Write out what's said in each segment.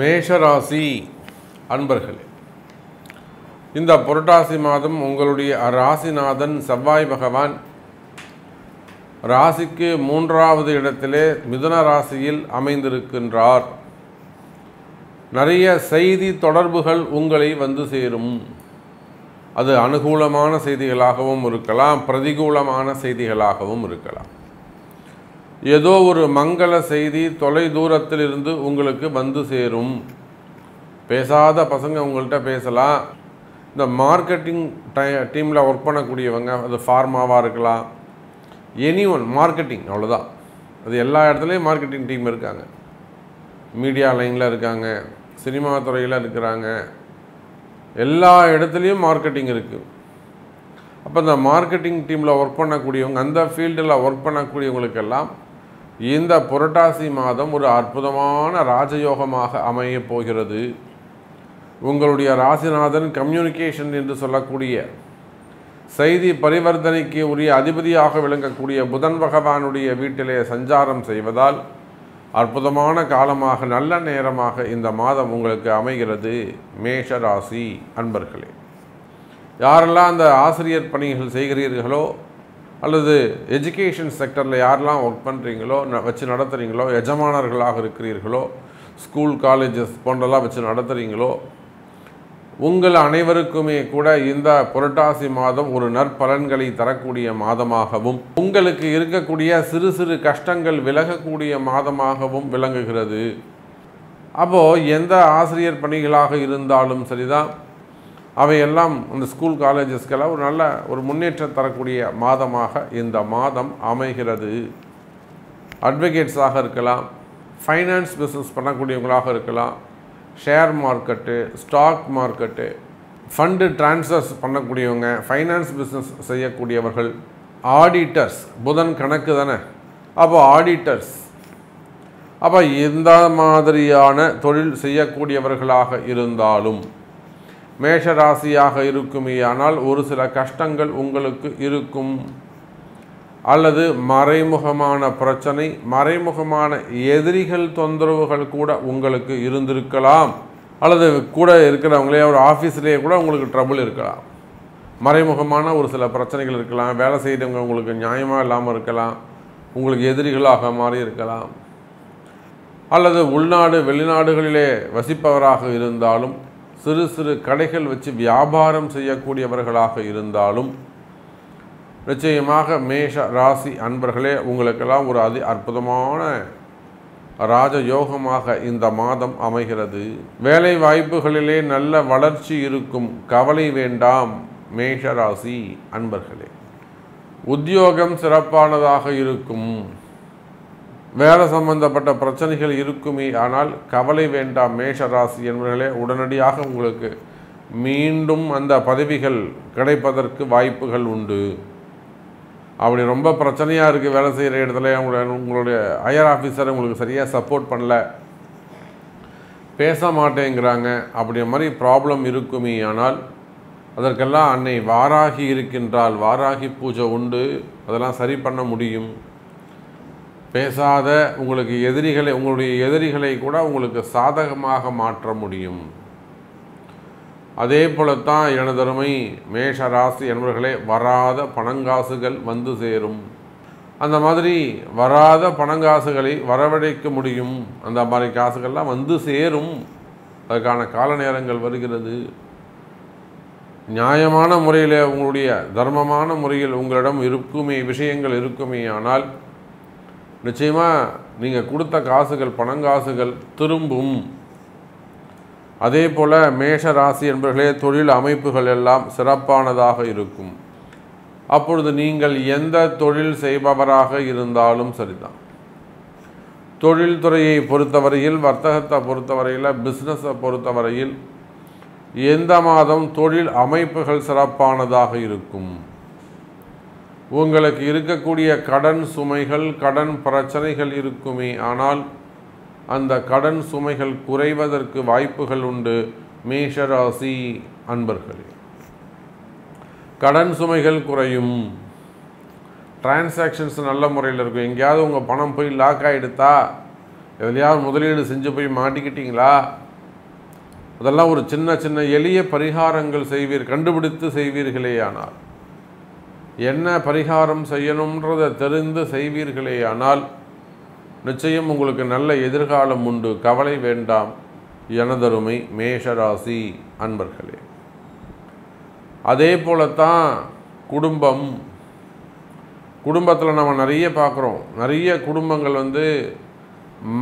மேஷராசி அன்பர்களே, இந்த புரட்டாசி மாதம் உங்களுடைய ராசிநாதன் செவ்வாய் பகவான் ராசிக்கு 3வது இடத்திலே மிதுன ராசியில் அமைந்திருக்கின்றார். நிறைய செய்தி தொடர்புகள் உங்களை வந்து சேரும். அது அனுகூலமான செய்திகளாகவும் இருக்கலாம், பிரதிகூலமான செய்திகளாகவும் இருக்கலாம். ஏதோ ஒரு மங்கள செய்தி தொலை தூரத்திலிருந்து உங்களுக்கு வந்து சேரும். பேசாத பசங்க உங்கள்கிட்ட பேசலாம். இந்த மார்க்கெட்டிங் டீமில் ஒர்க் பண்ணக்கூடியவங்க, அது ஃபார்மாவாக இருக்கலாம், எனி ஒன் மார்க்கெட்டிங், அவ்வளோதான். அது எல்லா இடத்துலையும் மார்க்கெட்டிங் டீம் இருக்காங்க. மீடியா லைனில் இருக்காங்க, சினிமா துறையில் இருக்கிறாங்க, எல்லா இடத்துலையும் மார்க்கெட்டிங் இருக்குது. அப்போ இந்த மார்க்கெட்டிங் டீமில் ஒர்க் பண்ணக்கூடியவங்க, அந்த ஃபீல்டில் ஒர்க் பண்ணக்கூடியவங்களுக்கெல்லாம் இந்த புரட்டாசி மாதம் ஒரு அற்புதமான ராஜயோகமாக அமையப் போகிறது. உங்களுடைய ராசிநாதன் கம்யூனிகேஷன் என்று சொல்லக்கூடிய செய்தி பரிவர்த்தனைக்கு உரிய அதிபதியாக விளங்கக்கூடிய புதன் பகவானுடைய வீட்டிலே சஞ்சாரம் செய்வதால் அற்புதமான காலமாக, நல்ல நேரமாக இந்த மாதம் உங்களுக்கு அமைகிறது. மேஷ ராசி அன்பர்களே, யாரெல்லாம் அந்த ஆசிரியர் பணிகள் செய்கிறீர்களோ அல்லது எஜுகேஷன் செக்டரில் யாரெல்லாம் ஒர்க் பண்ணுறீங்களோ, வச்சு நடத்துகிறீங்களோ, எஜமானர்களாக இருக்கிறீர்களோ, ஸ்கூல் காலேஜஸ் போன்றெல்லாம் வச்சு நடத்துகிறீங்களோ, உங்கள் அனைவருக்குமே கூட இந்த புரட்டாசி மாதம் ஒரு நற்பலன்களை தரக்கூடிய மாதமாகவும், உங்களுக்கு இருக்கக்கூடிய சிறு சிறு கஷ்டங்கள் விலகக்கூடிய மாதமாகவும் விளங்குகிறது. அப்போது எந்த ஆசிரியர் பணிகளாக இருந்தாலும் சரிதான், அவையெல்லாம் அந்த ஸ்கூல் காலேஜஸ்க்கெல்லாம் ஒரு நல்ல ஒரு முன்னேற்றம் தரக்கூடிய மாதமாக இந்த மாதம் அமைகிறது. அட்வொகேட்ஸாக இருக்கலாம், ஃபைனான்ஸ் பிஸ்னஸ் பண்ணக்கூடியவங்களாக இருக்கலாம், share market, stock market, fund transfers பண்ணக்கூடியவங்க, ஃபைனான்ஸ் பிஸ்னஸ் செய்யக்கூடியவர்கள், ஆடிட்டர்ஸ், புதன் கணக்கு தானே, அப்போ ஆடிட்டர்ஸ், அப்போ எந்த மாதிரியான தொழில் செய்யக்கூடியவர்களாக இருந்தாலும் மேஷராசியாக இருக்குமே ஆனால் ஒரு சில கஷ்டங்கள் உங்களுக்கு இருக்கும். அல்லது மறைமுகமான பிரச்சனை, மறைமுகமான எதிரிகள் தொந்தரவுகள் கூட உங்களுக்கு இருந்திருக்கலாம். அல்லது கூட இருக்கிறவங்களே ஒரு ஆஃபீஸ்லேயே கூட உங்களுக்கு ட்ரபுள் இருக்கலாம். மறைமுகமான ஒரு சில பிரச்சனைகள் இருக்கலாம். வேலை செய்கிறவங்க உங்களுக்கு நியாயமாக இல்லாமல் இருக்கலாம், உங்களுக்கு எதிரிகளாக மாறி இருக்கலாம். அல்லது உள்நாடு வெளிநாடுகளிலே வசிப்பவராக இருந்தாலும், சிறு சிறு கடைகள் வச்சு வியாபாரம் செய்யக்கூடியவர்களாக இருந்தாலும், நிச்சயமாக மேஷ ராசி அன்பர்களே, உங்களுக்கெல்லாம் ஒரு அற்புதமான ராஜயோகமாக இந்த மாதம் அமைகிறது. வேலை வாய்ப்புகளிலே நல்ல வளர்ச்சி இருக்கும், கவலை வேண்டாம் மேஷ ராசி அன்பர்களே. உத்தியோகம் சிறப்பானதாக இருக்கும். வேலை சம்பந்தப்பட்ட பிரச்சனைகள் இருக்குமே ஆனால் கவலை வேண்டாம் மேஷராசி என்பவர்களே. உடனடியாக உங்களுக்கு மீண்டும் அந்த பதவிகள் கிடைப்பதற்கு வாய்ப்புகள் உண்டு. அப்படி ரொம்ப பிரச்சனையாக இருக்குது வேலை செய்கிற இடத்துல, உங்களுடைய ஹையர் ஆஃபீஸர் உங்களுக்கு சரியாக சப்போர்ட் பண்ணல, பேச மாட்டேங்கிறாங்க, அப்படி மாதிரி ப்ராப்ளம் இருக்குமே ஆனால் அதற்கெல்லாம் அன்னை வாராகி இருக்கின்றால், வாராகி பூஜை உண்டு, அதெல்லாம் சரி பண்ண முடியும். பேசாத உங்களுக்கு உங்களுடைய எதிரிகளை கூட உங்களுக்கு சாதகமாக மாற்ற முடியும். அதே போலத்தான் எனதருமை மேஷ ராசி என்பவர்களே, வராத பணங்காசுகள் வந்து சேரும். அந்த மாதிரி வராத பணங்காசுகளை வரவழைக்க முடியும். அந்த மாதிரி காசுகள்லாம் வந்து சேரும். அதற்கான கால நேரங்கள் வருகிறது. நியாயமான முறையில், உங்களுடைய தர்மமான முறையில் உங்களிடம் இருக்குமே விஷயங்கள் இருக்குமே ஆனால் நிச்சயமாக நீங்கள் கொடுத்த காசுகள், பணங்காசுகள் திரும்பும். அதே போல் மேஷ ராசி என்பவர்களே, தொழில் அமைப்புகள் எல்லாம் சிறப்பானதாக இருக்கும். அப்பொழுது நீங்கள் எந்த தொழில் செய்பவராக இருந்தாலும் சரிதான், தொழில்துறையை பொறுத்தவரையில், வர்த்தகத்தை பொறுத்தவரையில், பிஸ்னஸை பொறுத்தவரையில் எந்த மாதம் தொழில் அமைப்புகள் சிறப்பானதாக இருக்கும். உங்களுக்கு இருக்கக்கூடிய கடன் சுமைகள், கடன் பிரச்சனைகள் இருக்குமே ஆனால் அந்த கடன் சுமைகள் குறைவதற்கு வாய்ப்புகள் உண்டு மேஷராசி அன்பர்களே. கடன் சுமைகள் குறையும். டிரான்சாக்ஷன்ஸ் நல்ல முறையில் இருக்கும். எங்கேயாவது உங்கள் பணம் போய் லாக் ஆகிடுதா, எதுலையாவது முதலீடு செஞ்சு போய் மாட்டிக்கிட்டீங்களா, அதெல்லாம் ஒரு சின்ன சின்ன எளிய பரிகாரங்கள் கண்டுபிடித்து செய்வீர்களேயானால், என்ன பரிகாரம் செய்யணுன்றதை தெரிந்து செய்வீர்களேயானால் நிச்சயம் உங்களுக்கு நல்ல எதிர்காலம் உண்டு. கவலை வேண்டாம் எனதருமை மேஷராசி அன்பர்களே. அதே போலத்தான் குடும்பத்தில் நம்ம நிறைய பார்க்குறோம். நிறைய குடும்பங்கள்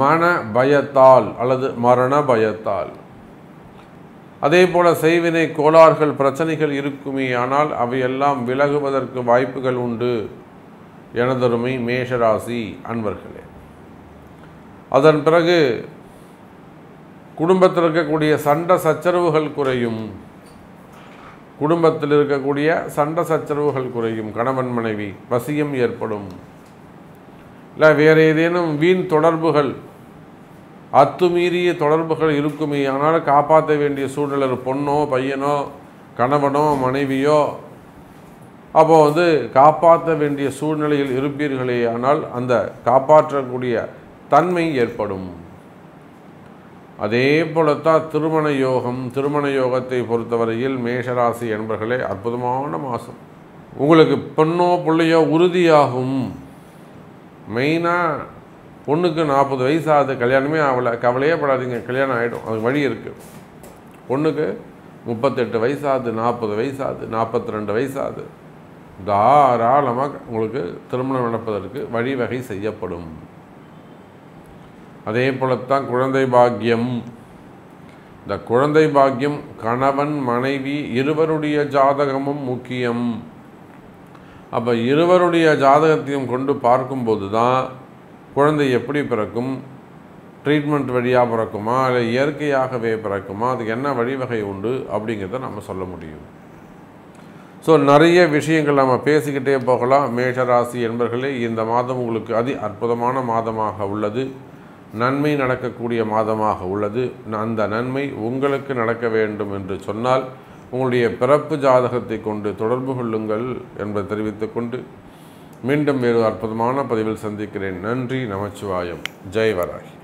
மன பயத்தால் அல்லது மரண பயத்தால், அதே போல் செய்வினை கோளாறுகள் பிரச்சனைகள் இருக்குமே, ஆனால் அவையெல்லாம் விலகுவதற்கு வாய்ப்புகள் உண்டு எனதருமை மேஷராசி அன்பர்களே. அதன் பிறகு குடும்பத்தில் இருக்கக்கூடிய சண்டை சச்சரவுகள் குறையும். குடும்பத்தில் இருக்கக்கூடிய சண்டை சச்சரவுகள் குறையும். கணவன் மனைவி வசியம் ஏற்படும். இல்லை வேறு ஏதேனும் வீண் தொடர்புகள், அத்துமீறிய தொடர்புகள் இருக்குமே, ஆனால் காப்பாற்ற வேண்டிய சூழ்நிலை, பொண்ணோ பையனோ கணவனோ மனைவியோ அப்போது காப்பாற்ற வேண்டிய சூழ்நிலையில் இருப்பீர்களே, ஆனால் அந்த காப்பாற்றக்கூடிய தன்மை ஏற்படும். அதே போலத்தான் திருமண யோகத்தை பொறுத்தவரையில் மேஷராசி என்பர்களே அற்புதமான மாதம். உங்களுக்கு பொண்ணோ பிள்ளையோ உறுதியாகும். மெயினாக பொண்ணுக்கு 40 வயசாகுது, கல்யாணமே ஆகலை, கவலையே படாதீங்க, கல்யாணம் ஆகிடும், அது வழி இருக்குது. பொண்ணுக்கு 38 வயசாகுது, 40 வயசாகுது, 42 வயசாகுது, தாராளமாக உங்களுக்கு திருமணம் நடப்பதற்கு வழிவகை செய்யப்படும். அதே போலத்தான் குழந்தை பாக்கியம். இந்த குழந்தை பாக்கியம் கணவன் மனைவி இருவருடைய ஜாதகமும் முக்கியம். அப்போ இருவருடைய ஜாதகத்தையும் கொண்டு பார்க்கும்போது தான் குழந்தை எப்படி பிறக்கும், ட்ரீட்மெண்ட் வழியாக பிறக்குமா இல்லை இயற்கையாகவே பிறக்குமா, அதுக்கு என்ன வழிவகை உண்டு அப்படிங்கிறத நம்ம சொல்ல முடியும். ஸோ நிறைய விஷயங்கள் நம்ம பேசிக்கிட்டே போகலாம். மேஷராசி என்பர்களே, இந்த மாதம் உங்களுக்கு அற்புதமான மாதமாக உள்ளது. நன்மை நடக்கக்கூடிய மாதமாக உள்ளது. அந்த நன்மை உங்களுக்கு நடக்க வேண்டும் என்று சொன்னால் உங்களுடைய பிறப்பு ஜாதகத்தை கொண்டு தொடர்பு கொள்ளுங்கள் என்பதை தெரிவித்துக்கொண்டு மீண்டும் வேறு அற்புதமான பதிவில் சந்திக்கிறேன். நன்றி. நமச்சிவாயம். ஜெய் வராகி.